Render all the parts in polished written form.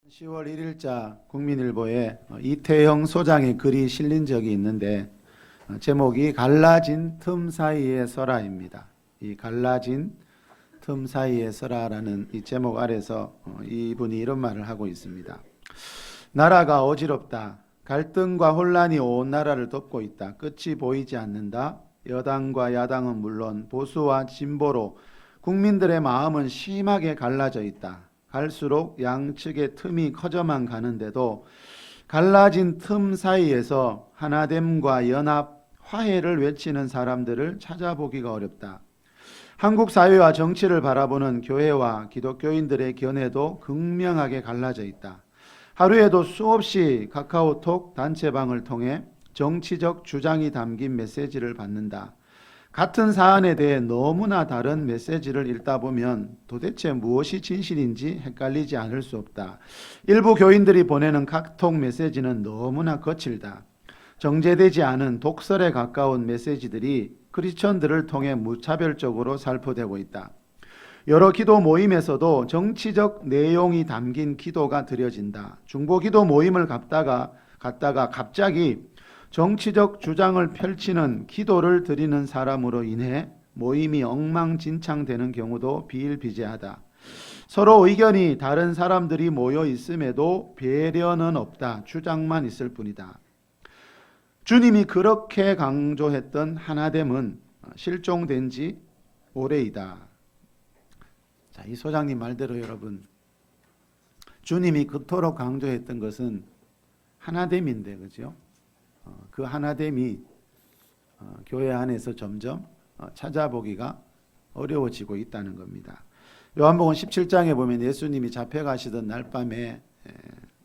10월 1일자 국민일보에 이태영 소장의 글이 실린 적이 있는데 제목이 갈라진 틈 사이에 서라입니다. 이 갈라진 틈 사이에 서라라는 이 제목 아래서 이분이 이런 말을 하고 있습니다. 나라가 어지럽다. 갈등과 혼란이 온 나라를 덮고 있다. 끝이 보이지 않는다. 여당과 야당은 물론 보수와 진보로 국민들의 마음은 심하게 갈라져 있다. 갈수록 양측의 틈이 커져만 가는데도 갈라진 틈 사이에서 하나됨과 연합, 화해를 외치는 사람들을 찾아보기가 어렵다. 한국 사회와 정치를 바라보는 교회와 기독교인들의 견해도 극명하게 갈라져 있다. 하루에도 수없이 카카오톡 단체방을 통해 정치적 주장이 담긴 메시지를 받는다. 같은 사안에 대해 너무나 다른 메시지를 읽다 보면 도대체 무엇이 진실인지 헷갈리지 않을 수 없다. 일부 교인들이 보내는 카톡 메시지는 너무나 거칠다. 정제되지 않은 독설에 가까운 메시지들이 크리스천들을 통해 무차별적으로 살포되고 있다. 여러 기도 모임에서도 정치적 내용이 담긴 기도가 드려진다. 중보기도 모임을 갔다가 갑자기 정치적 주장을 펼치는 기도를 드리는 사람으로 인해 모임이 엉망진창되는 경우도 비일비재하다. 서로 의견이 다른 사람들이 모여 있음에도 배려는 없다. 주장만 있을 뿐이다. 주님이 그렇게 강조했던 하나됨은 실종된 지 오래이다. 자, 이 소장님 말대로 여러분, 주님이 그토록 강조했던 것은 하나됨인데, 그죠? 그 하나됨이 교회 안에서 점점 찾아보기가 어려워지고 있다는 겁니다. 요한복음 17장에 보면 예수님이 잡혀가시던 날밤에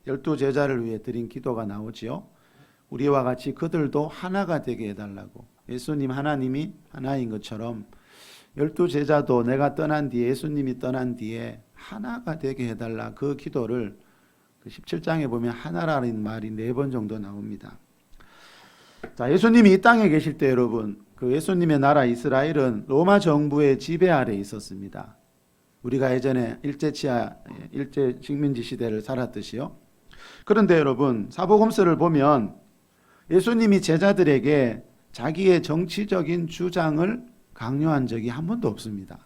12제자를 위해 드린 기도가 나오지요. 우리와 같이 그들도 하나가 되게 해달라고. 예수님 하나님이 하나인 것처럼 12제자도 내가 떠난 뒤에, 예수님이 떠난 뒤에 하나가 되게 해달라. 그 기도를 17장에 보면 하나라는 말이 4번 정도 나옵니다. 자, 예수님이 이 땅에 계실 때 여러분, 그 예수님의 나라 이스라엘은 로마 정부의 지배 아래에 있었습니다. 우리가 예전에 일제 식민지 시대를 살았듯이요. 그런데 여러분, 사복음서를 보면 예수님이 제자들에게 자기의 정치적인 주장을 강요한 적이 한 번도 없습니다.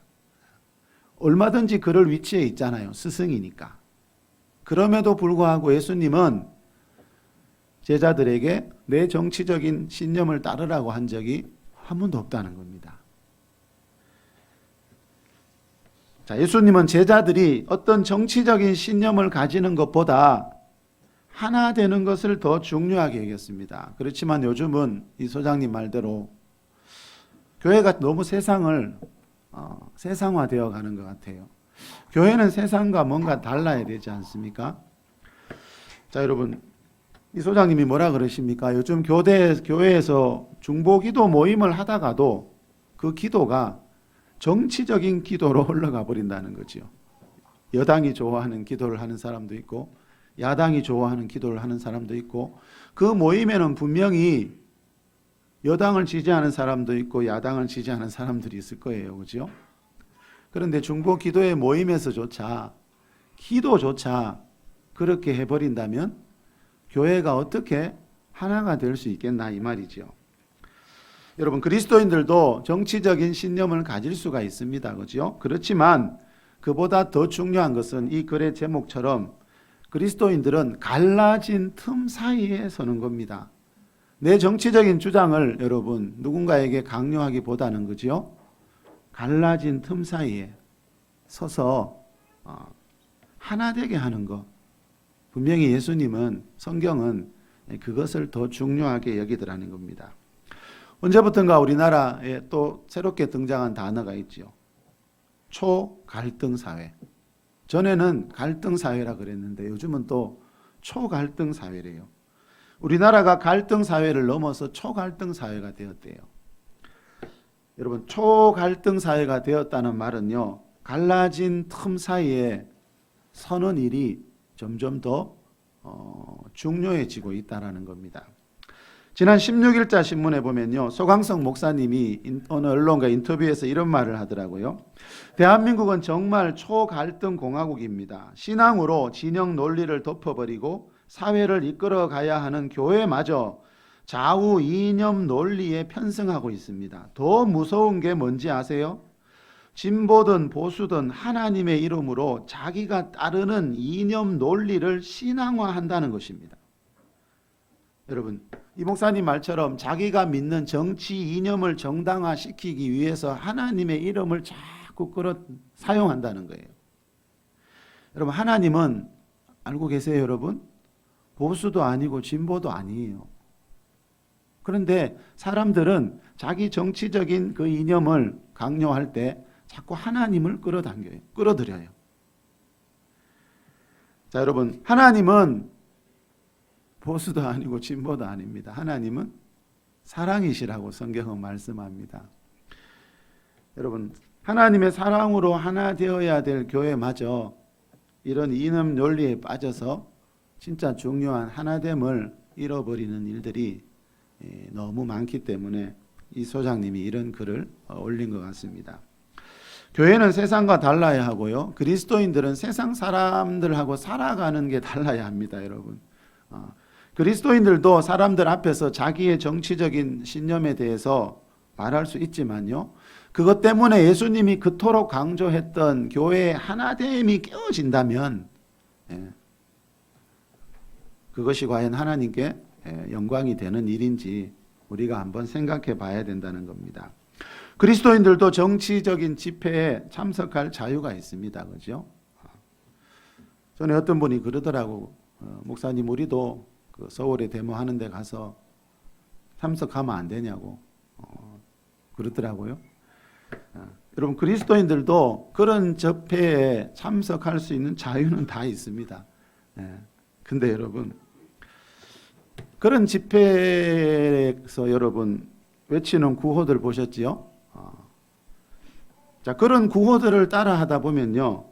얼마든지 그럴 위치에 있잖아요. 스승이니까. 그럼에도 불구하고 예수님은 제자들에게 내 정치적인 신념을 따르라고 한 적이 한 번도 없다는 겁니다. 자, 예수님은 제자들이 어떤 정치적인 신념을 가지는 것보다 하나 되는 것을 더 중요하게 여겼습니다. 그렇지만 요즘은 이 소장님 말대로 교회가 너무 세상화되어 가는 것 같아요. 교회는 세상과 뭔가 달라야 되지 않습니까? 자, 여러분, 이 소장님이 뭐라 그러십니까? 요즘 교회에서 중보기도 모임을 하다가도 그 기도가 정치적인 기도로 흘러가 버린다는 거죠. 여당이 좋아하는 기도를 하는 사람도 있고 야당이 좋아하는 기도를 하는 사람도 있고, 그 모임에는 분명히 여당을 지지하는 사람도 있고 야당을 지지하는 사람들이 있을 거예요. 그죠? 그런데 중보기도의 모임에서조차 기도조차 그렇게 해버린다면 교회가 어떻게 하나가 될 수 있겠나 이 말이죠. 여러분, 그리스도인들도 정치적인 신념을 가질 수가 있습니다. 그렇죠? 그렇지만 그보다 더 중요한 것은 이 글의 제목처럼 그리스도인들은 갈라진 틈 사이에 서는 겁니다. 내 정치적인 주장을 여러분 누군가에게 강요하기보다는 그죠? 갈라진 틈 사이에 서서 하나 되게 하는 것. 분명히 예수님은, 성경은 그것을 더 중요하게 여기더라는 겁니다. 언제부턴가 우리나라에 또 새롭게 등장한 단어가 있죠. 초갈등 사회. 전에는 갈등 사회라 그랬는데 요즘은 또 초갈등 사회래요. 우리나라가 갈등 사회를 넘어서 초갈등 사회가 되었대요. 여러분, 초갈등 사회가 되었다는 말은요, 갈라진 틈 사이에 서는 일이 점점 더 중요해지고 있다는 겁니다. 지난 16일자 신문에 보면요, 소강성 목사님이 어느 언론과 인터뷰에서 이런 말을 하더라고요. 대한민국은 정말 초갈등 공화국입니다. 신앙으로 진영 논리를 덮어버리고 사회를 이끌어 가야 하는 교회마저 좌우 이념 논리에 편승하고 있습니다. 더 무서운 게 뭔지 아세요? 진보든 보수든 하나님의 이름으로 자기가 따르는 이념 논리를 신앙화한다는 것입니다. 여러분, 이 목사님 말처럼 자기가 믿는 정치 이념을 정당화시키기 위해서 하나님의 이름을 자꾸 사용한다는 거예요. 여러분, 하나님은 알고 계세요, 여러분? 보수도 아니고 진보도 아니에요. 그런데 사람들은 자기 정치적인 그 이념을 강요할 때 자꾸 하나님을 끌어들여요. 자, 여러분, 하나님은 보수도 아니고 진보도 아닙니다. 하나님은 사랑이시라고 성경은 말씀합니다. 여러분, 하나님의 사랑으로 하나 되어야 될 교회마저 이런 이념 논리에 빠져서 진짜 중요한 하나됨을 잃어버리는 일들이 너무 많기 때문에 이 소장님이 이런 글을 올린 것 같습니다. 교회는 세상과 달라야 하고요, 그리스도인들은 세상 사람들하고 살아가는 게 달라야 합니다. 여러분, 그리스도인들도 사람들 앞에서 자기의 정치적인 신념에 대해서 말할 수 있지만요, 그것 때문에 예수님이 그토록 강조했던 교회의 하나됨이 깨어진다면 그것이 과연 하나님께 영광이 되는 일인지 우리가 한번 생각해 봐야 된다는 겁니다. 그리스도인들도 정치적인 집회에 참석할 자유가 있습니다. 그죠? 전에 어떤 분이 그러더라고. 목사님, 우리도 그 서울에 데모하는 데 가서 참석하면 안 되냐고 그러더라고요. 여러분, 그리스도인들도 그런 집회에 참석할 수 있는 자유는 다 있습니다. 근데 여러분, 그런 집회에서 여러분 외치는 구호들 보셨지요? 자, 그런 구호들을 따라 하다 보면요,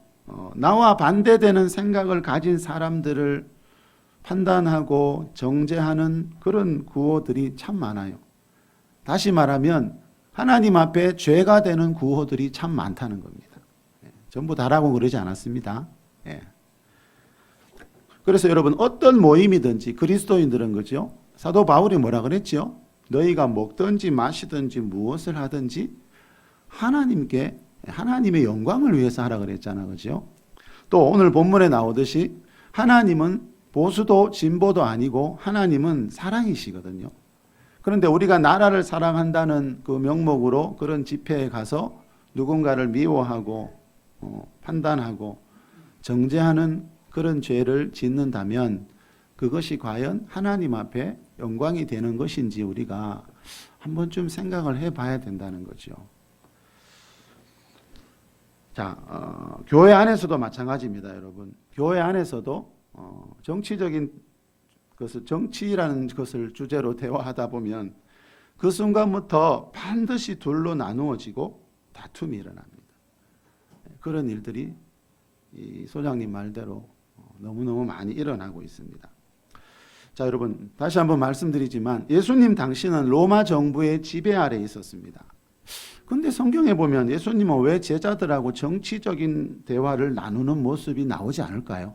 나와 반대되는 생각을 가진 사람들을 판단하고 정죄하는 그런 구호들이 참 많아요. 다시 말하면 하나님 앞에 죄가 되는 구호들이 참 많다는 겁니다. 전부 다라고 그러지 않았습니다. 그래서 여러분, 어떤 모임이든지 그리스도인들은 그죠? 사도 바울이 뭐라 그랬죠? 너희가 먹든지 마시든지 무엇을 하든지 하나님의 영광을 위해서 하라 그랬잖아, 그죠? 또 오늘 본문에 나오듯이 하나님은 보수도 진보도 아니고 하나님은 사랑이시거든요. 그런데 우리가 나라를 사랑한다는 그 명목으로 그런 집회에 가서 누군가를 미워하고 판단하고 정죄하는 그런 죄를 짓는다면 그것이 과연 하나님 앞에 영광이 되는 것인지 우리가 한 번쯤 생각을 해봐야 된다는 거죠. 자, 교회 안에서도 마찬가지입니다, 여러분. 교회 안에서도 정치적인 것을, 정치라는 것을 주제로 대화하다 보면 그 순간부터 반드시 둘로 나누어지고 다툼이 일어납니다. 그런 일들이 이 소장님 말대로 너무너무 많이 일어나고 있습니다. 자, 여러분, 다시 한번 말씀드리지만 예수님 당시는 로마 정부의 지배 아래에 있었습니다. 근데 성경에 보면 예수님은 왜 제자들하고 정치적인 대화를 나누는 모습이 나오지 않을까요?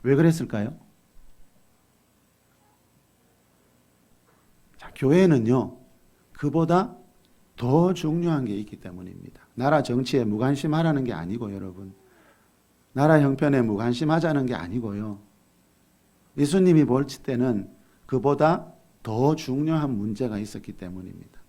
왜 그랬을까요? 자, 교회는요, 그보다 더 중요한 게 있기 때문입니다. 나라 정치에 무관심하라는 게 아니고, 여러분, 나라 형편에 무관심하자는 게 아니고요, 예수님이 볼 때는 그보다 더 중요한 문제가 있었기 때문입니다.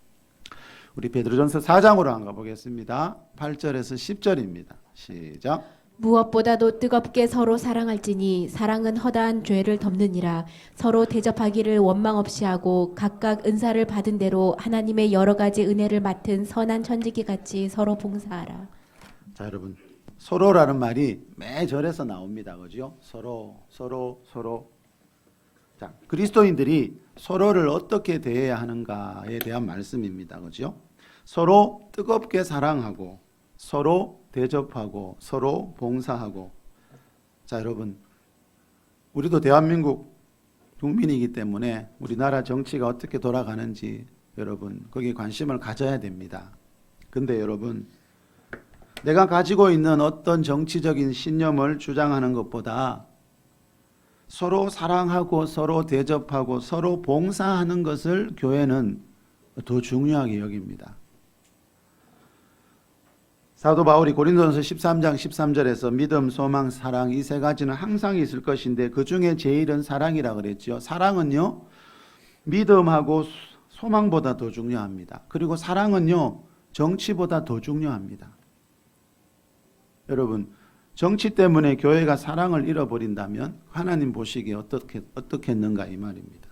우리 베드로전서 4장으로 한번 보겠습니다. 8절에서 10절입니다. 시작. 무엇보다도 뜨겁게 서로 사랑할지니 사랑은 허다한 죄를 덮느니라. 서로 대접하기를 원망 없이 하고 각각 은사를 받은 대로 하나님의 여러 가지 은혜를 맡은 선한 천지기 같이 서로 봉사하라. 자, 여러분, 서로라는 말이 매 절에서 나옵니다. 그죠? 서로. 자, 그리스도인들이 서로를 어떻게 대해야 하는가에 대한 말씀입니다. 그죠? 서로 뜨겁게 사랑하고 서로 대접하고 서로 봉사하고. 자, 여러분, 우리도 대한민국 국민이기 때문에 우리나라 정치가 어떻게 돌아가는지 여러분 거기에 관심을 가져야 됩니다. 근데 여러분 내가 가지고 있는 어떤 정치적인 신념을 주장하는 것보다 서로 사랑하고 서로 대접하고 서로 봉사하는 것을 교회는 더 중요하게 여깁니다. 사도 바울이 고린도전서 13장 13절에서 믿음, 소망, 사랑 이 세 가지는 항상 있을 것인데 그 중에 제일은 사랑이라 그랬죠. 사랑은요 믿음하고 소망보다 더 중요합니다. 그리고 사랑은요 정치보다 더 중요합니다. 여러분 정치 때문에 교회가 사랑을 잃어버린다면 하나님 보시기에 어떻겠는가 이 말입니다.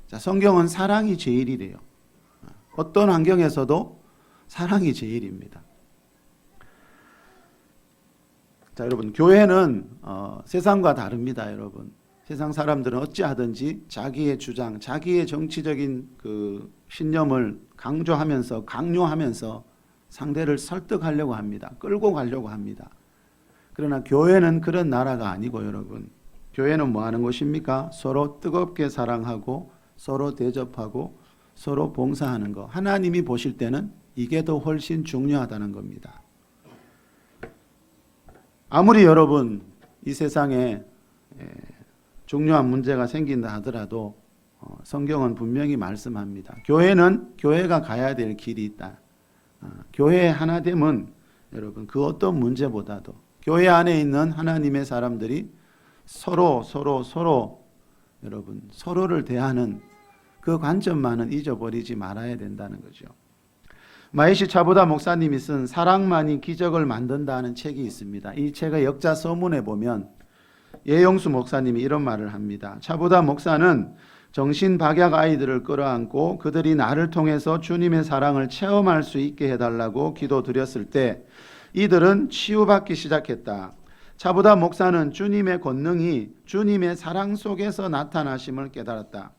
자, 성경은 사랑이 제일이래요. 어떤 환경에서도 사랑이 제일입니다. 자, 여러분 교회는 세상과 다릅니다. 여러분 세상 사람들은 어찌하든지 자기의 주장, 자기의 정치적인 그 신념을 강요하면서 상대를 설득하려고 합니다. 끌고 가려고 합니다. 그러나 교회는 그런 나라가 아니고 여러분 교회는 뭐 하는 것입니까? 서로 뜨겁게 사랑하고 서로 대접하고 서로 봉사하는 것. 하나님이 보실 때는 이게 더 훨씬 중요하다는 겁니다. 아무리 여러분 이 세상에 중요한 문제가 생긴다 하더라도 성경은 분명히 말씀합니다. 교회는 교회가 가야 될 길이 있다. 교회의 하나됨은 여러분 그 어떤 문제보다도 교회 안에 있는 하나님의 사람들이 서로 여러분 서로를 대하는 그 관점만은 잊어버리지 말아야 된다는 거죠. 마이시 차보다 목사님이 쓴 사랑만이 기적을 만든다는 책이 있습니다. 이 책의 역자 서문에 보면 예영수 목사님이 이런 말을 합니다. 차보다 목사는 정신박약 아이들을 끌어안고 그들이 나를 통해서 주님의 사랑을 체험할 수 있게 해달라고 기도드렸을 때 이들은 치유받기 시작했다. 차보다 목사는 주님의 권능이 주님의 사랑 속에서 나타나심을 깨달았다.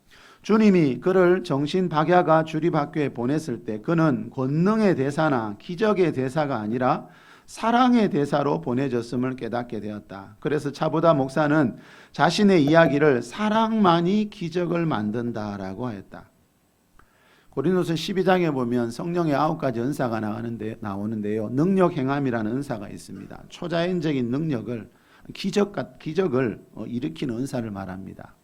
주님이 그를 정신박야가 주립학교에 보냈을 때 그는 권능의 대사나 기적의 대사가 아니라 사랑의 대사로 보내졌음을 깨닫게 되었다. 그래서 차보다 목사는 자신의 이야기를 사랑만이 기적을 만든다라고 하였다. 고린도서 12장에 보면 성령의 9가지 은사가 나오는데요. 능력 행함이라는 은사가 있습니다. 초자연적인 능력을 기적을 일으키는 은사를 말합니다.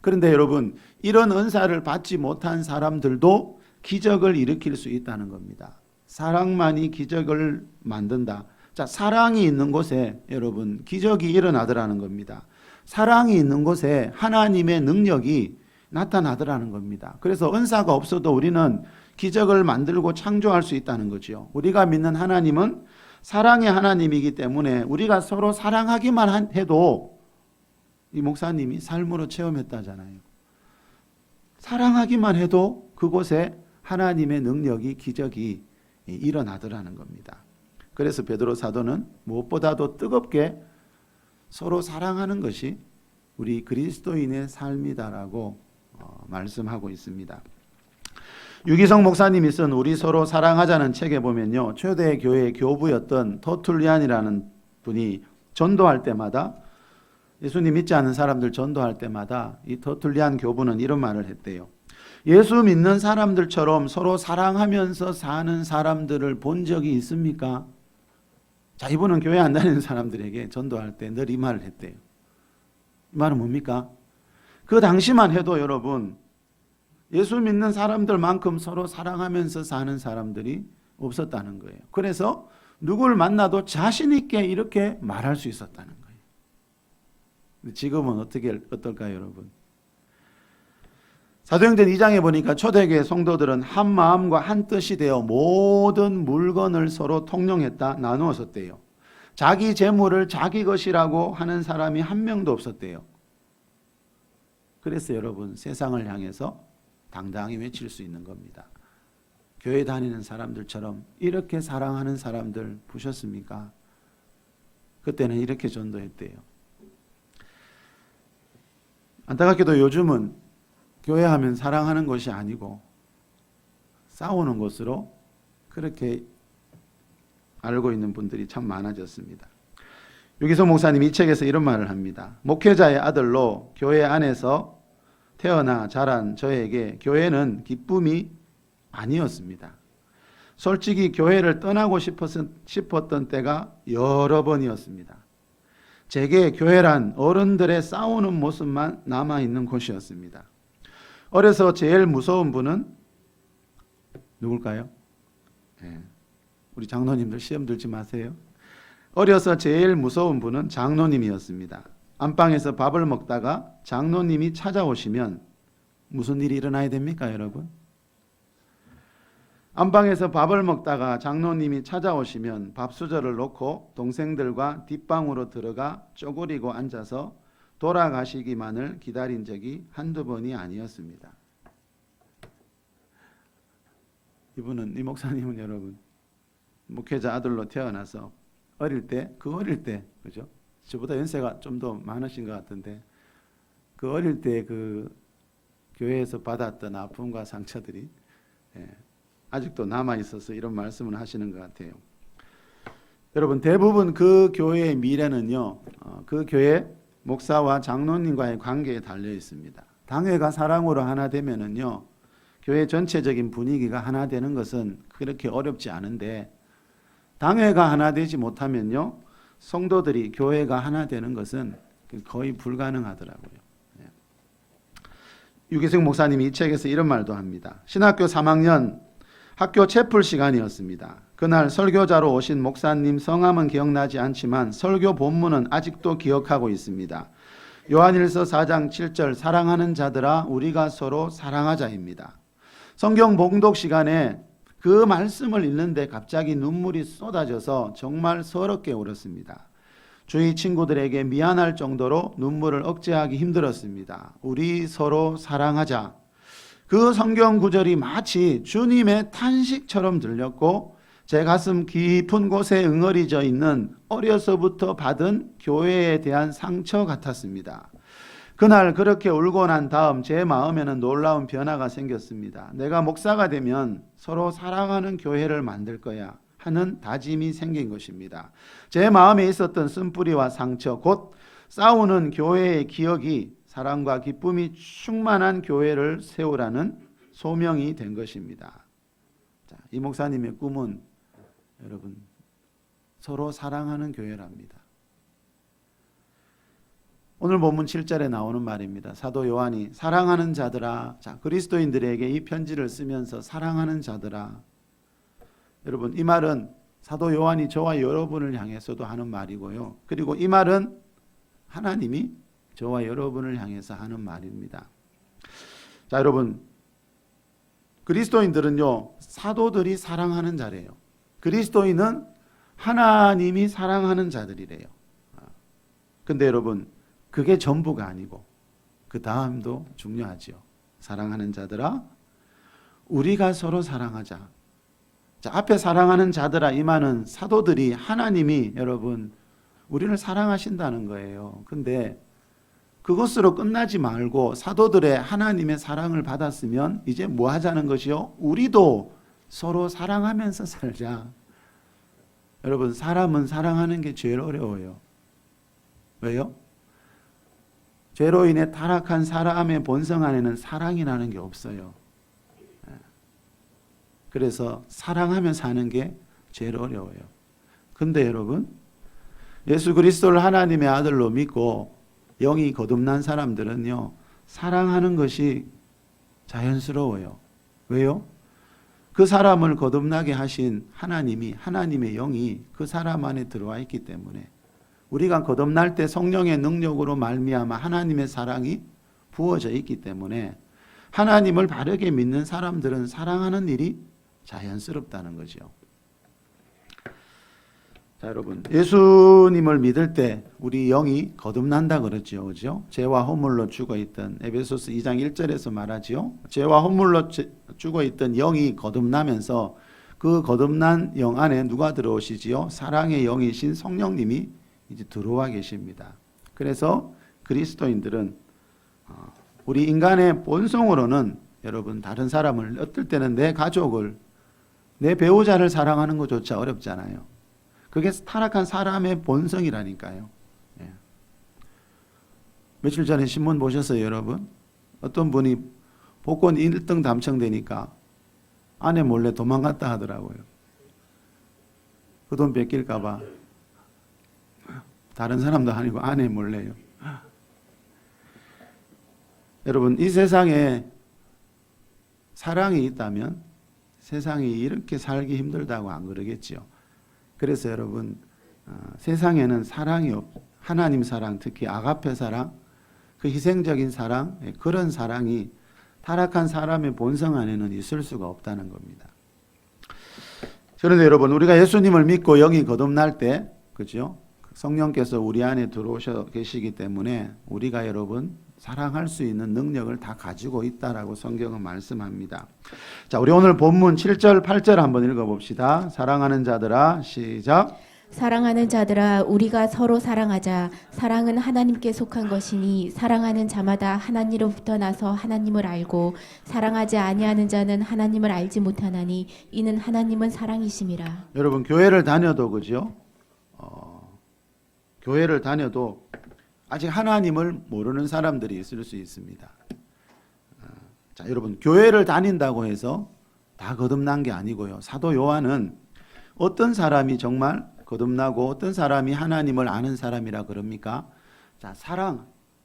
그런데 여러분 이런 은사를 받지 못한 사람들도 기적을 일으킬 수 있다는 겁니다. 사랑만이 기적을 만든다. 자, 사랑이 있는 곳에 여러분 기적이 일어나더라는 겁니다. 사랑이 있는 곳에 하나님의 능력이 나타나더라는 겁니다. 그래서 은사가 없어도 우리는 기적을 만들고 창조할 수 있다는 거죠. 우리가 믿는 하나님은 사랑의 하나님이기 때문에 우리가 서로 사랑하기만 해도 이 목사님이 삶으로 체험했다잖아요. 사랑하기만 해도 그곳에 하나님의 능력이 기적이 일어나더라는 겁니다. 그래서 베드로 사도는 무엇보다도 뜨겁게 서로 사랑하는 것이 우리 그리스도인의 삶이다라고 말씀하고 있습니다. 유기성 목사님이 쓴 우리 서로 사랑하자는 책에 보면요. 초대 교회의 교부였던 터툴리안이라는 분이 전도할 때마다 예수님 믿지 않는 사람들 전도할 때마다 이 터툴리안 교부는 이런 말을 했대요. 예수 믿는 사람들처럼 서로 사랑하면서 사는 사람들을 본 적이 있습니까? 자, 이분은 교회 안 다니는 사람들에게 전도할 때 늘 이 말을 했대요. 이 말은 뭡니까? 그 당시만 해도 여러분 예수 믿는 사람들만큼 서로 사랑하면서 사는 사람들이 없었다는 거예요. 그래서 누구를 만나도 자신 있게 이렇게 말할 수 있었다는 거예요. 지금은 어떨까요, 여러분? 사도행전 2장에 보니까 초대교회 성도들은 한 마음과 한 뜻이 되어 모든 물건을 서로 통용했다, 나누어 썼대요. 자기 재물을 자기 것이라고 하는 사람이 한 명도 없었대요. 그래서 여러분 세상을 향해서 당당히 외칠 수 있는 겁니다. 교회 다니는 사람들처럼 이렇게 사랑하는 사람들 보셨습니까? 그때는 이렇게 전도했대요. 안타깝게도 요즘은 교회 하면 사랑하는 것이 아니고 싸우는 것으로 그렇게 알고 있는 분들이 참 많아졌습니다. 유기성 목사님 이 책에서 이런 말을 합니다. 목회자의 아들로 교회 안에서 태어나 자란 저에게 교회는 기쁨이 아니었습니다. 솔직히 교회를 떠나고 싶었던 때가 여러 번이었습니다. 제게 교회란 어른들의 싸우는 모습만 남아있는 곳이었습니다. 어려서 제일 무서운 분은 누굴까요? 우리 장로님들 시험 들지 마세요. 어려서 제일 무서운 분은 장로님이었습니다. 안방에서 밥을 먹다가 장로님이 찾아오시면 무슨 일이 일어나야 됩니까, 여러분? 안방에서 밥을 먹다가 장로님이 찾아오시면 밥수저를 놓고 동생들과 뒷방으로 들어가 쪼그리고 앉아서 돌아가시기만을 기다린 적이 한두 번이 아니었습니다. 이 목사님은 여러분 목회자 아들로 태어나서 어릴 때 그죠? 저보다 연세가 좀 더 많으신 것 같은데 그 어릴 때 그 교회에서 받았던 아픔과 상처들이 아직도 남아 있어서 이런 말씀을 하시는 것 같아요. 여러분 대부분 그 교회의 미래는요, 그 교회 목사와 장로님과의 관계에 달려 있습니다. 당회가 사랑으로 하나 되면은요, 교회 전체적인 분위기가 하나 되는 것은 그렇게 어렵지 않은데 당회가 하나 되지 못하면요, 성도들이 교회가 하나 되는 것은 거의 불가능하더라고요. 유기승 목사님이 이 책에서 이런 말도 합니다. 신학교 3학년 학교 채플 시간이었습니다. 그날 설교자로 오신 목사님 성함은 기억나지 않지만 설교 본문은 아직도 기억하고 있습니다. 요한일서 4장 7절 사랑하는 자들아 우리가 서로 사랑하자입니다. 성경 봉독 시간에 그 말씀을 읽는데 갑자기 눈물이 쏟아져서 정말 서럽게 울었습니다. 주위 친구들에게 미안할 정도로 눈물을 억제하기 힘들었습니다. 우리 서로 사랑하자. 그 성경 구절이 마치 주님의 탄식처럼 들렸고 제 가슴 깊은 곳에 응어리져 있는 어려서부터 받은 교회에 대한 상처 같았습니다. 그날 그렇게 울고 난 다음 제 마음에는 놀라운 변화가 생겼습니다. 내가 목사가 되면 서로 사랑하는 교회를 만들 거야 하는 다짐이 생긴 것입니다. 제 마음에 있었던 쓴뿌리와 상처, 곧 싸우는 교회의 기억이 사랑과 기쁨이 충만한 교회를 세우라는 소명이 된 것입니다. 자, 이 목사님의 꿈은 여러분 서로 사랑하는 교회랍니다. 오늘 본문 7절에 나오는 말입니다. 사도 요한이 사랑하는 자들아, 자, 그리스도인들에게 이 편지를 쓰면서 사랑하는 자들아. 여러분 이 말은 사도 요한이 저와 여러분을 향해서도 하는 말이고요. 그리고 이 말은 하나님이 저와 여러분을 향해서 하는 말입니다. 자, 여러분 그리스도인들은요, 사도들이 사랑하는 자래요. 그리스도인은 하나님이 사랑하는 자들이래요. 근데 여러분 그게 전부가 아니고 그 다음도 중요하죠. 사랑하는 자들아 우리가 서로 사랑하자. 자, 앞에 사랑하는 자들아 이 말은 사도들이 하나님이 여러분 우리를 사랑하신다는 거예요. 근데 그것으로 끝나지 말고 사도들의 하나님의 사랑을 받았으면 이제 뭐 하자는 것이요? 우리도 서로 사랑하면서 살자. 여러분 사람은 사랑하는 게 제일 어려워요. 왜요? 죄로 인해 타락한 사람의 본성 안에는 사랑이라는 게 없어요. 그래서 사랑하며 사는 게 제일 어려워요. 근데 여러분 예수 그리스도를 하나님의 아들로 믿고 영이 거듭난 사람들은요, 사랑하는 것이 자연스러워요. 왜요? 그 사람을 거듭나게 하신 하나님이, 하나님의 영이 그 사람 안에 들어와 있기 때문에 우리가 거듭날 때 성령의 능력으로 말미암아 하나님의 사랑이 부어져 있기 때문에 하나님을 바르게 믿는 사람들은 사랑하는 일이 자연스럽다는 거죠. 자, 여러분 예수님을 믿을 때 우리 영이 거듭난다 그러죠. 그죠? 죄와 허물로 죽어있던 에베소서 2장 1절에서 말하지요. 죄와 허물로 죽어있던 영이 거듭나면서 그 거듭난 영 안에 누가 들어오시지요? 사랑의 영이신 성령님이 이제 들어와 계십니다. 그래서 그리스도인들은 우리 인간의 본성으로는 여러분 다른 사람을 어떨 때는 내 가족을 내 배우자를 사랑하는 것조차 어렵잖아요. 그게 타락한 사람의 본성이라니까요. 며칠 전에 신문 보셨어요, 여러분? 어떤 분이 복권 1등 당첨되니까 아내 몰래 도망갔다 하더라고요. 그 돈 뺏길까 봐. 다른 사람도 아니고 아내 몰래요. 여러분, 이 세상에 사랑이 있다면 세상이 이렇게 살기 힘들다고 안 그러겠지요. 그래서 여러분, 세상에는 사랑이 하나님 사랑, 특히 아가페 사랑, 그 희생적인 사랑, 그런 사랑이 타락한 사람의 본성 안에는 있을 수가 없다는 겁니다. 그런데 여러분, 우리가 예수님을 믿고 영이 거듭날 때, 그죠? 성령께서 우리 안에 들어오셔 계시기 때문에 우리가 여러분 사랑할 수 있는 능력을 다 가지고 있다라고 성경은 말씀합니다. 자, 우리 오늘 본문 7절, 8절 한번 읽어봅시다. 사랑하는 자들아, 시작. 사랑하는 자들아 우리가 서로 사랑하자. 사랑은 하나님께 속한 것이니 사랑하는 자마다 하나님으로부터 나서 하나님을 알고 사랑하지 아니하는 자는 하나님을 알지 못하나니 이는 하나님은 사랑이심이라. 여러분, 교회를 다녀도 그죠? 교회를 다녀도 아직 하나님을 모르는 사람들이 있을 수 있습니다. 자, 여러분, 교회를 다닌다고 해서 다 거듭난 게 아니고요. 사도 요한은 어떤 사람이 정말 거듭나고 어떤 사람이 하나님을 아는 사람이라 그럽니까? 자,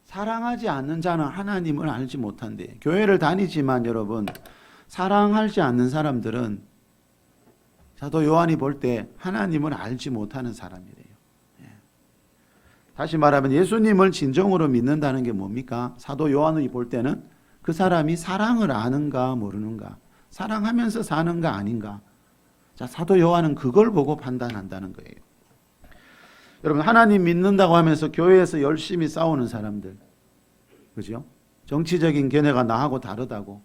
사랑하지 않는 자는 하나님을 알지 못한대. 교회를 다니지만 여러분, 사랑하지 않는 사람들은 사도 요한이 볼 때 하나님을 알지 못하는 사람이래요. 다시 말하면 예수님을 진정으로 믿는다는 게 뭡니까? 사도 요한이 볼 때는 그 사람이 사랑을 아는가 모르는가, 사랑하면서 사는가 아닌가. 자, 사도 요한은 그걸 보고 판단한다는 거예요. 여러분, 하나님 믿는다고 하면서 교회에서 열심히 싸우는 사람들, 그죠? 정치적인 견해가 나하고 다르다고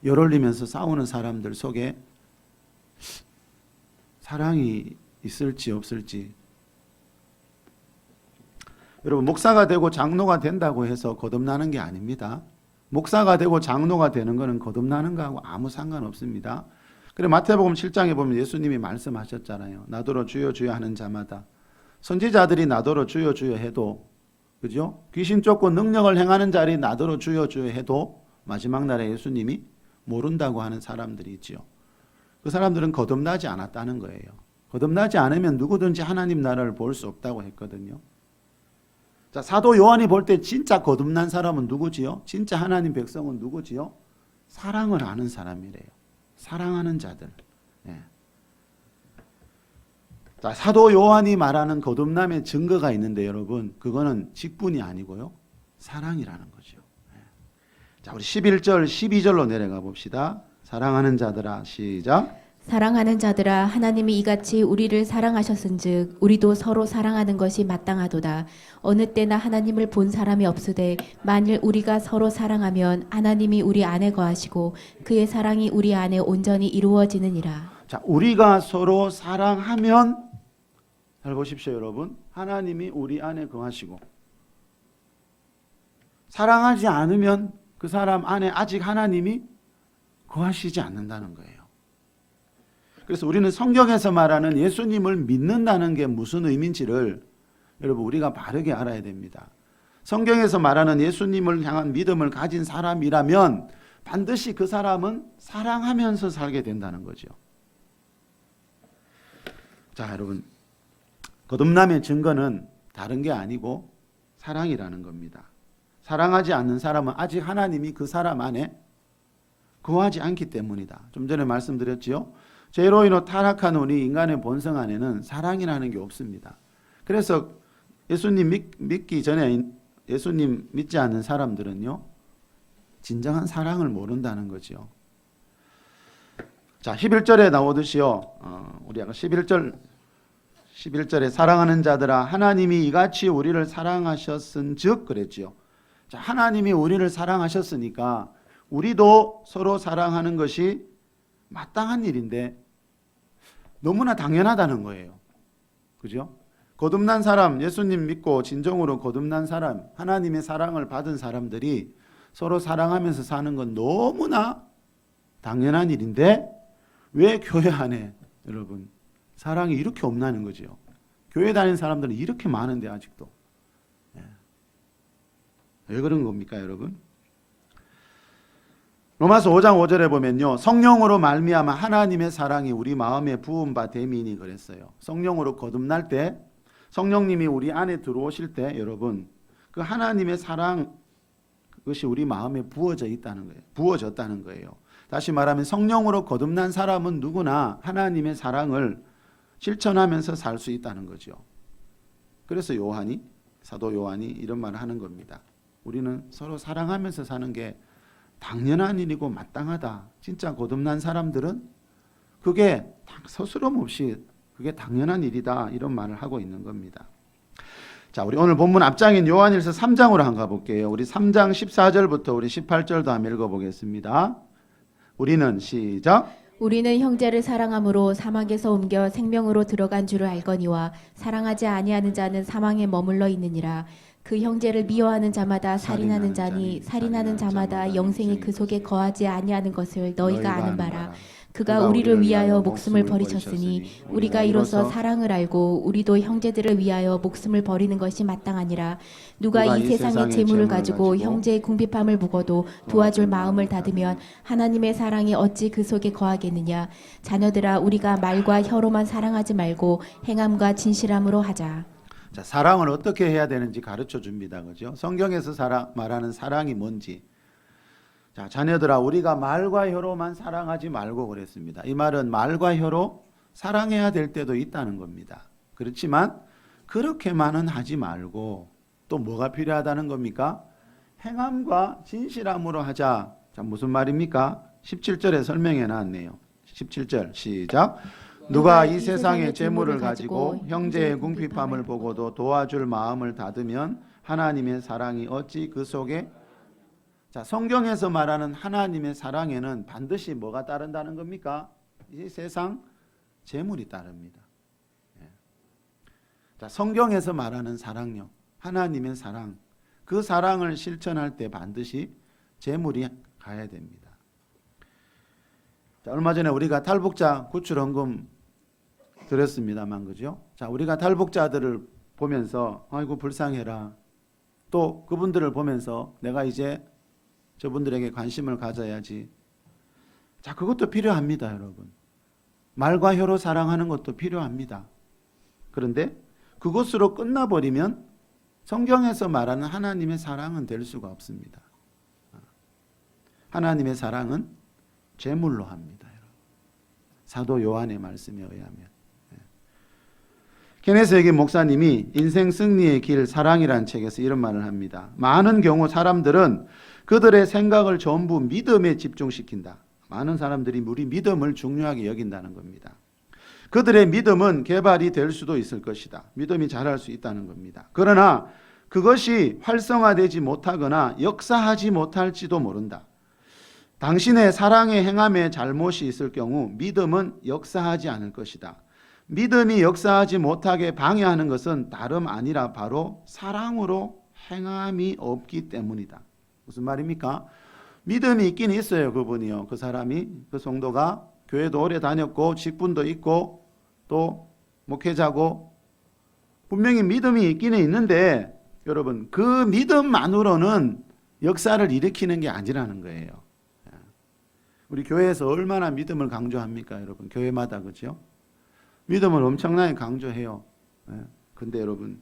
열 올리면서 싸우는 사람들 속에 사랑이 있을지 없을지. 여러분, 목사가 되고 장로가 된다고 해서 거듭나는 게 아닙니다. 목사가 되고 장로가 되는 것은 거듭나는 거하고 아무 상관없습니다. 그래, 마태복음 7장에 보면 예수님이 말씀하셨잖아요. 나더러 주여 주여 하는 자마다. 선지자들이 나더러 주여 주여 해도, 그죠? 귀신 쫓고 능력을 행하는 자리 나더러 주여 주여 해도 마지막 날에 예수님이 모른다고 하는 사람들이 있죠. 그 사람들은 거듭나지 않았다는 거예요. 거듭나지 않으면 누구든지 하나님 나라를 볼 수 없다고 했거든요. 자, 사도 요한이 볼 때 진짜 거듭난 사람은 누구지요? 진짜 하나님 백성은 누구지요? 사랑을 아는 사람이래요. 사랑하는 자들. 예. 자, 사도 요한이 말하는 거듭남의 증거가 있는데 여러분, 그거는 직분이 아니고요, 사랑이라는 거죠. 예. 자, 우리 11절, 12절로 내려가 봅시다. 사랑하는 자들아, 시작. 사랑하는 자들아 하나님이 이같이 우리를 사랑하셨은즉 우리도 서로 사랑하는 것이 마땅하도다. 어느 때나 하나님을 본 사람이 없으되 만일 우리가 서로 사랑하면 하나님이 우리 안에 거하시고 그의 사랑이 우리 안에 온전히 이루어지느니라. 자, 우리가 서로 사랑하면, 잘 보십시오 여러분, 하나님이 우리 안에 거하시고, 사랑하지 않으면 그 사람 안에 아직 하나님이 거하시지 않는다는 거예요. 그래서 우리는 성경에서 말하는 예수님을 믿는다는 게 무슨 의미인지를 여러분 우리가 바르게 알아야 됩니다. 성경에서 말하는 예수님을 향한 믿음을 가진 사람이라면 반드시 그 사람은 사랑하면서 살게 된다는 거죠. 자, 여러분, 거듭남의 증거는 다른 게 아니고 사랑이라는 겁니다. 사랑하지 않는 사람은 아직 하나님이 그 사람 안에 거하지 않기 때문이다. 좀 전에 말씀드렸지요. 죄로 인해 타락한 우리 인간의 본성 안에는 사랑이라는 게 없습니다. 그래서 예수님 믿기 전에 예수님 믿지 않는 사람들은요, 진정한 사랑을 모른다는 거죠. 자, 11절에 나오듯이요, 우리 아까 11절에 사랑하는 자들아 하나님이 이같이 우리를 사랑하셨은즉 그랬지요. 자, 하나님이 우리를 사랑하셨으니까 우리도 서로 사랑하는 것이 마땅한 일인데 너무나 당연하다는 거예요. 그죠? 거듭난 사람, 예수님 믿고 진정으로 거듭난 사람, 하나님의 사랑을 받은 사람들이 서로 사랑하면서 사는 건 너무나 당연한 일인데 왜 교회 안에 여러분 사랑이 이렇게 없나는 거죠. 교회 다니는 사람들은 이렇게 많은데 아직도. 왜 그런 겁니까 여러분? 로마서 5장 5절에 보면요, 성령으로 말미암아 하나님의 사랑이 우리 마음에 부은 바 됨이니 그랬어요. 성령으로 거듭날 때, 성령님이 우리 안에 들어오실 때, 여러분, 그 하나님의 사랑, 그것이 우리 마음에 부어져 있다는 거예요. 부어졌다는 거예요. 다시 말하면 성령으로 거듭난 사람은 누구나 하나님의 사랑을 실천하면서 살 수 있다는 거죠. 그래서 사도 요한이 이런 말을 하는 겁니다. 우리는 서로 사랑하면서 사는 게 당연한 일이고 마땅하다. 진짜 거듭난 사람들은 그게 서스럼 없이 그게 당연한 일이다. 이런 말을 하고 있는 겁니다. 자, 우리 오늘 본문 앞장인 요한일서 3장으로 한번 가볼게요. 우리 3장 14절부터 우리 18절도 한번 읽어보겠습니다. 우리는 시작. 우리는 형제를 사랑함으로 사막에서 옮겨 생명으로 들어간 줄을 알거니와 사랑하지 아니하는 자는 사망에 머물러 있느니라. 그 형제를 미워하는 자마다 살인하는 자니 살인하는 자마다 영생이 그 속에 거하지 아니하는 것을 너희가 아는 바라. 그가 우리를 위하여 목숨을 버리셨으니 우리가 이로써 사랑을 알고 우리도 형제들을 위하여 목숨을 버리는 것이 마땅하니라. 누가 이 세상의 재물을 가지고 형제의 궁핍함을 보고도 도와줄 마음을 닫으면 하나님의 사랑이 어찌 그 속에 거하겠느냐. 자녀들아, 우리가 말과 혀로만 사랑하지 말고 행함과 진실함으로 하자. 자, 사랑을 어떻게 해야 되는지 가르쳐 줍니다. 그죠? 성경에서 말하는 사랑이 뭔지. 자, 자녀들아, 우리가 말과 혀로만 사랑하지 말고 그랬습니다. 이 말은 말과 혀로 사랑해야 될 때도 있다는 겁니다. 그렇지만 그렇게만은 하지 말고 또 뭐가 필요하다는 겁니까? 행함과 진실함으로 하자. 자, 무슨 말입니까? 17절에 설명해 놨네요. 17절 시작. 누가 이 세상의 재물을 가지고 형제의 궁핍함을 보고도 도와줄 마음을 닫으면 하나님의 사랑이 어찌 그 속에. 자, 성경에서 말하는 하나님의 사랑에는 반드시 뭐가 따른다는 겁니까? 이 세상 재물이 따릅니다. 자, 성경에서 말하는 사랑요, 하나님의 사랑, 그 사랑을 실천할 때 반드시 재물이 가야 됩니다. 자, 얼마 전에 우리가 탈북자 구출헌금 드렸습니다만, 그죠? 자, 우리가 탈북자들을 보면서 아이고 불쌍해라. 또 그분들을 보면서 내가 이제 저분들에게 관심을 가져야지. 자, 그것도 필요합니다, 여러분. 말과 혀로 사랑하는 것도 필요합니다. 그런데 그것으로 끝나버리면 성경에서 말하는 하나님의 사랑은 될 수가 없습니다. 하나님의 사랑은 제물로 합니다, 여러분. 사도 요한의 말씀에 의하면. 케네스 에긴 목사님이 인생 승리의 길 사랑이라는 책에서 이런 말을 합니다. 많은 경우 사람들은 그들의 생각을 전부 믿음에 집중시킨다. 많은 사람들이 우리 믿음을 중요하게 여긴다는 겁니다. 그들의 믿음은 개발이 될 수도 있을 것이다. 믿음이 자랄 수 있다는 겁니다. 그러나 그것이 활성화되지 못하거나 역사하지 못할지도 모른다. 당신의 사랑의 행함에 잘못이 있을 경우 믿음은 역사하지 않을 것이다. 믿음이 역사하지 못하게 방해하는 것은 다름 아니라 바로 사랑으로 행함이 없기 때문이다. 무슨 말입니까? 믿음이 있긴 있어요. 그분이요. 그 사람이, 그 성도가 교회도 오래 다녔고 직분도 있고 또 목회자고 분명히 믿음이 있기는 있는데 여러분, 그 믿음만으로는 역사를 일으키는 게 아니라는 거예요. 우리 교회에서 얼마나 믿음을 강조합니까, 여러분? 교회마다, 그렇죠? 믿음을 엄청나게 강조해요. 근데 여러분,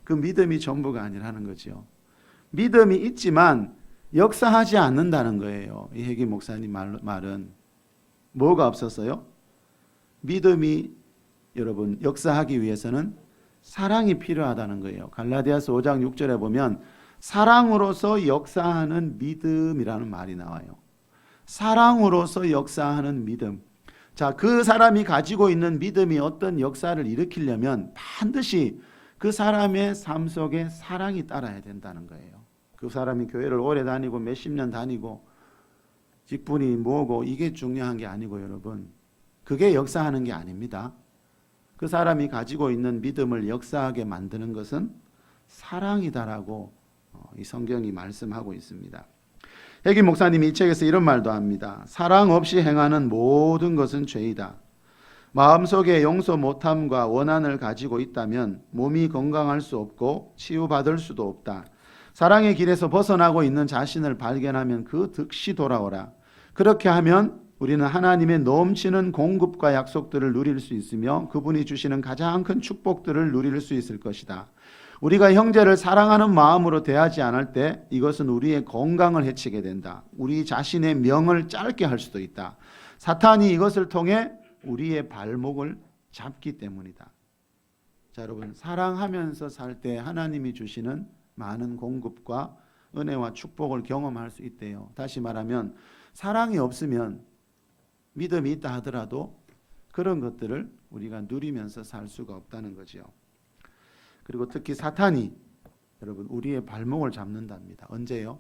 그 믿음이 전부가 아니라는 거죠. 믿음이 있지만 역사하지 않는다는 거예요. 이 혜기 목사님 말은 뭐가 없었어요? 믿음이 여러분 역사하기 위해서는 사랑이 필요하다는 거예요. 갈라디아서 5장 6절에 보면 사랑으로서 역사하는 믿음이라는 말이 나와요. 사랑으로서 역사하는 믿음. 자, 그 사람이 가지고 있는 믿음이 어떤 역사를 일으키려면 반드시 그 사람의 삶 속에 사랑이 따라야 된다는 거예요. 그 사람이 교회를 오래 다니고 몇십 년 다니고 직분이 뭐고 이게 중요한 게 아니고 여러분, 그게 역사하는 게 아닙니다. 그 사람이 가지고 있는 믿음을 역사하게 만드는 것은 사랑이다라고 이 성경이 말씀하고 있습니다. 혜기 목사님이 이 책에서 이런 말도 합니다. 사랑 없이 행하는 모든 것은 죄이다. 마음속에 용서 못함과 원한을 가지고 있다면 몸이 건강할 수 없고 치유받을 수도 없다. 사랑의 길에서 벗어나고 있는 자신을 발견하면 그 득시 돌아오라. 그렇게 하면 우리는 하나님의 넘치는 공급과 약속들을 누릴 수 있으며 그분이 주시는 가장 큰 축복들을 누릴 수 있을 것이다. 우리가 형제를 사랑하는 마음으로 대하지 않을 때 이것은 우리의 건강을 해치게 된다. 우리 자신의 명을 짧게 할 수도 있다. 사탄이 이것을 통해 우리의 발목을 잡기 때문이다. 자, 여러분, 사랑하면서 살 때 하나님이 주시는 많은 공급과 은혜와 축복을 경험할 수 있대요. 다시 말하면 사랑이 없으면 믿음이 있다 하더라도 그런 것들을 우리가 누리면서 살 수가 없다는 거죠. 그리고 특히 사탄이 여러분 우리의 발목을 잡는답니다. 언제요?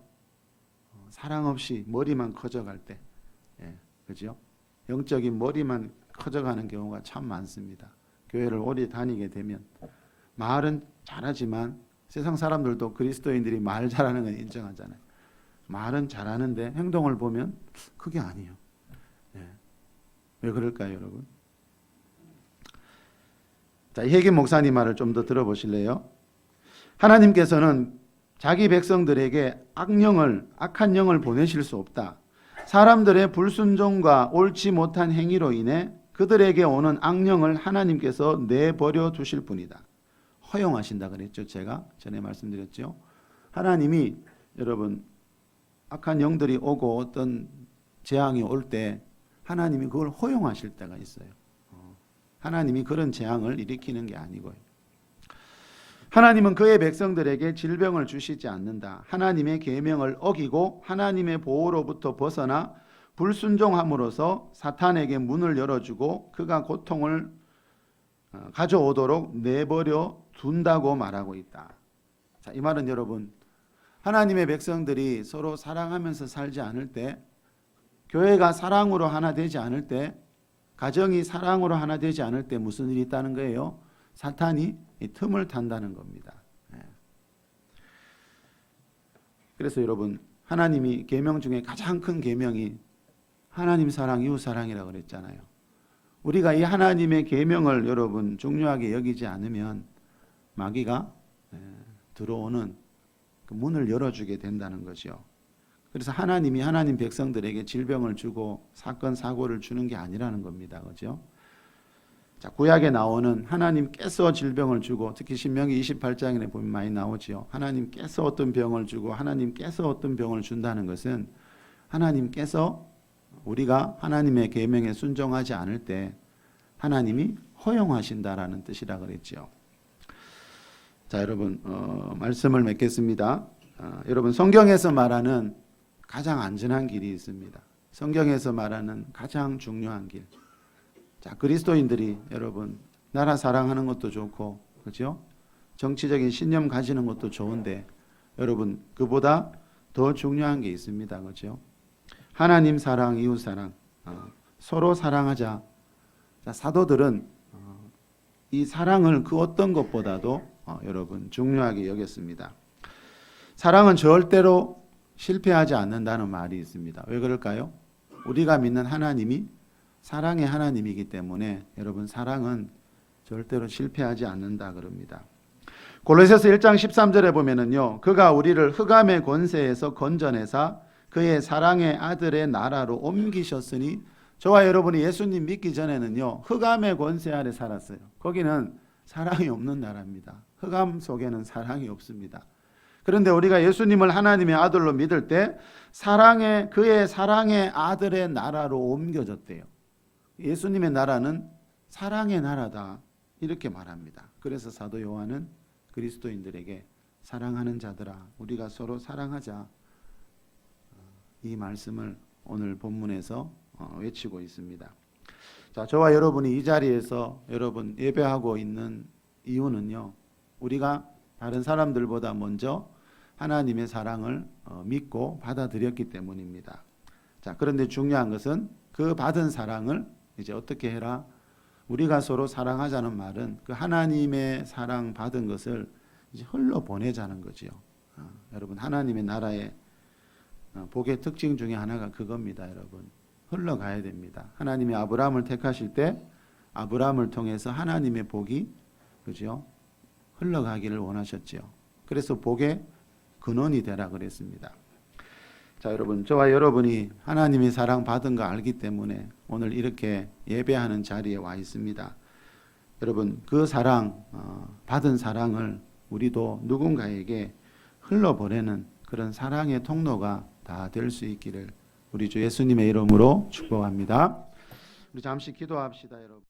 사랑 없이 머리만 커져갈 때, 그죠? 영적인 머리만 커져가는 경우가 참 많습니다. 교회를 오래 다니게 되면 말은 잘하지만 세상 사람들도 그리스도인들이 말 잘하는 건 인정하잖아요. 말은 잘하는데 행동을 보면 그게 아니에요. 왜 그럴까요, 여러분? 자, 혜긴 목사님 말을 좀 더 들어보실래요? 하나님께서는 자기 백성들에게 악한 영을 보내실 수 없다. 사람들의 불순종과 옳지 못한 행위로 인해 그들에게 오는 악령을 하나님께서 내버려 두실 뿐이다. 허용하신다 그랬죠. 제가 전에 말씀드렸죠. 하나님이 여러분 악한 영들이 오고 어떤 재앙이 올 때 하나님이 그걸 허용하실 때가 있어요. 하나님이 그런 재앙을 일으키는 게 아니고요. 하나님은 그의 백성들에게 질병을 주시지 않는다. 하나님의 계명을 어기고 하나님의 보호로부터 벗어나 불순종함으로써 사탄에게 문을 열어주고 그가 고통을 가져오도록 내버려 둔다고 말하고 있다. 자, 이 말은 여러분 하나님의 백성들이 서로 사랑하면서 살지 않을 때, 교회가 사랑으로 하나 되지 않을 때, 가정이 사랑으로 하나 되지 않을 때 무슨 일이 있다는 거예요? 사탄이 이 틈을 탄다는 겁니다. 그래서 여러분 하나님이 계명 중에 가장 큰 계명이 하나님 사랑, 이웃 사랑이라고 그랬잖아요. 우리가 이 하나님의 계명을 여러분 중요하게 여기지 않으면 마귀가 들어오는 그 문을 열어주게 된다는 거죠. 그래서 하나님이 하나님 백성들에게 질병을 주고 사건 사고를 주는 게 아니라는 겁니다. 그죠? 자, 구약에 나오는 하나님께서 질병을 주고, 특히 신명기 28장에 보면 많이 나오죠. 하나님께서 어떤 병을 주고 하나님께서 어떤 병을 준다는 것은 하나님께서 우리가 하나님의 계명에 순종하지 않을 때 하나님이 허용하신다라는 뜻이라 그랬죠. 자, 여러분 말씀을 맺겠습니다. 여러분 성경에서 말하는 가장 안전한 길이 있습니다. 성경에서 말하는 가장 중요한 길. 자, 그리스도인들이 여러분 나라 사랑하는 것도 좋고, 그렇죠? 정치적인 신념 가지는 것도 좋은데 여러분 그보다 더 중요한 게 있습니다. 그렇죠? 하나님 사랑, 이웃 사랑, 서로 사랑하자. 자, 사도들은 이 사랑을 그 어떤 것보다도 여러분 중요하게 여겼습니다. 사랑은 절대로 실패하지 않는다는 말이 있습니다. 왜 그럴까요? 우리가 믿는 하나님이 사랑의 하나님이기 때문에 여러분 사랑은 절대로 실패하지 않는다 그럽니다. 골로새서 1장 13절에 보면은요, 그가 우리를 흑암의 권세에서 건져내사 그의 사랑의 아들의 나라로 옮기셨으니, 저와 여러분이 예수님 믿기 전에는요 흑암의 권세 아래 살았어요. 거기는 사랑이 없는 나라입니다. 흑암 속에는 사랑이 없습니다. 그런데 우리가 예수님을 하나님의 아들로 믿을 때 그의 사랑의 아들의 나라로 옮겨졌대요. 예수님의 나라는 사랑의 나라다 이렇게 말합니다. 그래서 사도 요한은 그리스도인들에게 사랑하는 자들아 우리가 서로 사랑하자, 이 말씀을 오늘 본문에서 외치고 있습니다. 자, 저와 여러분이 이 자리에서 여러분 예배하고 있는 이유는요, 우리가 다른 사람들보다 먼저 하나님의 사랑을 믿고 받아들였기 때문입니다. 자, 그런데 중요한 것은 그 받은 사랑을 이제 어떻게 해라? 우리가 서로 사랑하자는 말은 그 하나님의 사랑 받은 것을 이제 흘러보내자는 거지요. 여러분 하나님의 나라의 복의 특징 중에 하나가 그겁니다. 여러분 흘러가야 됩니다. 하나님이 아브라함을 택하실 때 아브라함을 통해서 하나님의 복이 그죠? 흘러가기를 원하셨지요. 그래서 복의 근원이 되라 그랬습니다. 자, 여러분, 저와 여러분이 하나님의 사랑 받은 거 알기 때문에 오늘 이렇게 예배하는 자리에 와 있습니다. 여러분, 그 사랑, 받은 사랑을 우리도 누군가에게 흘러보내는 그런 사랑의 통로가 다 될 수 있기를 우리 주 예수님의 이름으로 축복합니다. 우리 잠시 기도합시다, 여러분.